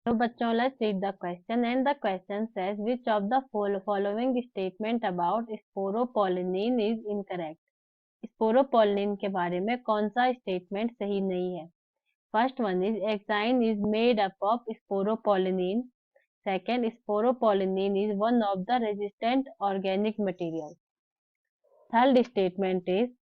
So बच्चों, let's read the question, and the question says which of the following statement about sporopollenin is incorrect. Sporopollenin के बारे में कौन सा statement सही नहीं है? First one is exine is made up of sporopollenin. Second, sporopollenin is one of the resistant organic material. Third statement is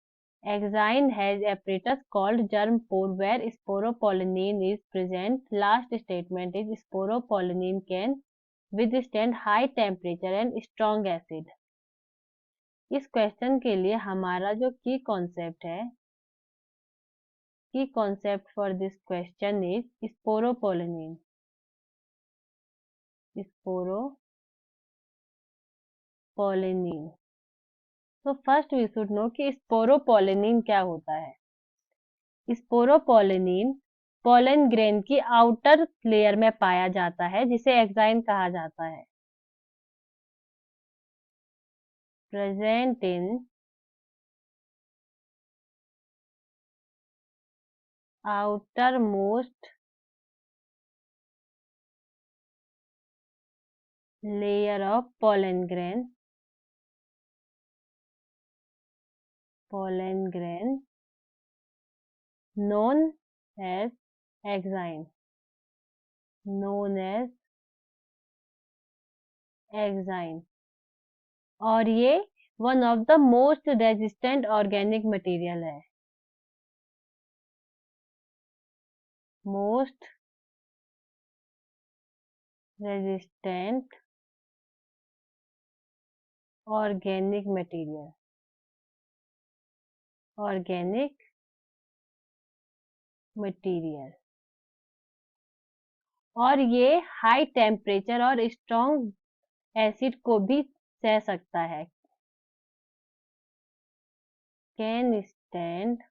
Exine has apparatus called germ pore where sporopollenin is present. Last statement is sporopollenin can withstand high temperature and strong acid. इस question के लिए हमारा जो की concept for this question is sporopollenin. तो first we should know कि sporopollenin क्या होता है. स्पोरोपोलिन पोलन ग्रेन की आउटर लेयर में पाया जाता है जिसे एक्साइन कहा जाता है. Present in outer most layer of pollen grain known as exine. और ये one of the most resistant organic material है. Most resistant organic material. और ये हाई टेम्परेचर और स्ट्रॉन्ग एसिड को भी सह सकता है. Can stand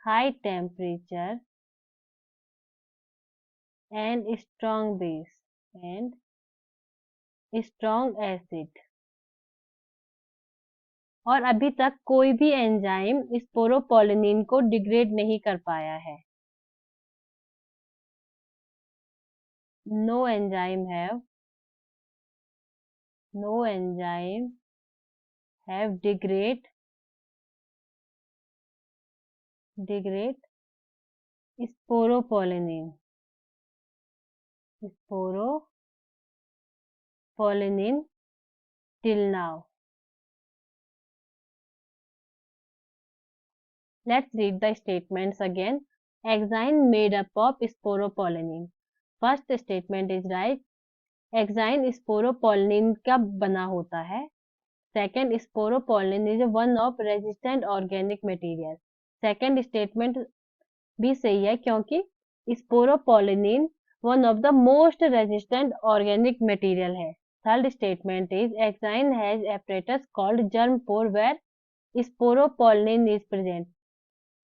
high temperature and strong base and strong acid. और अभी तक कोई भी एंजाइम स्पोरोपोलिन को डिग्रेड नहीं कर पाया है. No enzyme have degrade sporopollenin till now. Let's read the statements again. Exine made up of sporopollenin. First statement is right. Exine sporopollenin का बना होता है. Second, sporopollenin is one of resistant organic material. Second statement भी सही है क्योंकि sporopollenin one of the most resistant organic material है. Third statement is Exine has apparatus called germ pore where sporopollenin is present.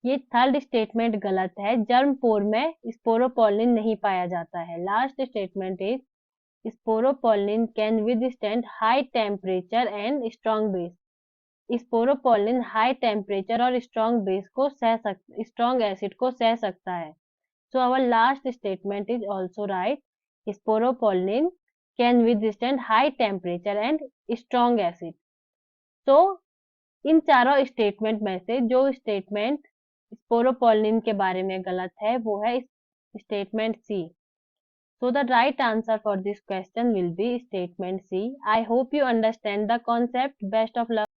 ये third statement गलत है. Germ पोर में sporopollenin नहीं पाया जाता है. Last statement is sporopollenin can withstand high temperature and strong base. Sporopollenin high temperature और strong acid को सह सकता है. So our last statement is also right. Sporopollenin can withstand high temperature and strong acid. तो इन चारों statement में से जो स्टेटमेंट स्पोरोपोलिन के बारे में गलत है वो है statement C. So the right answer for this question will be statement C. I hope you understand the concept. Best of luck.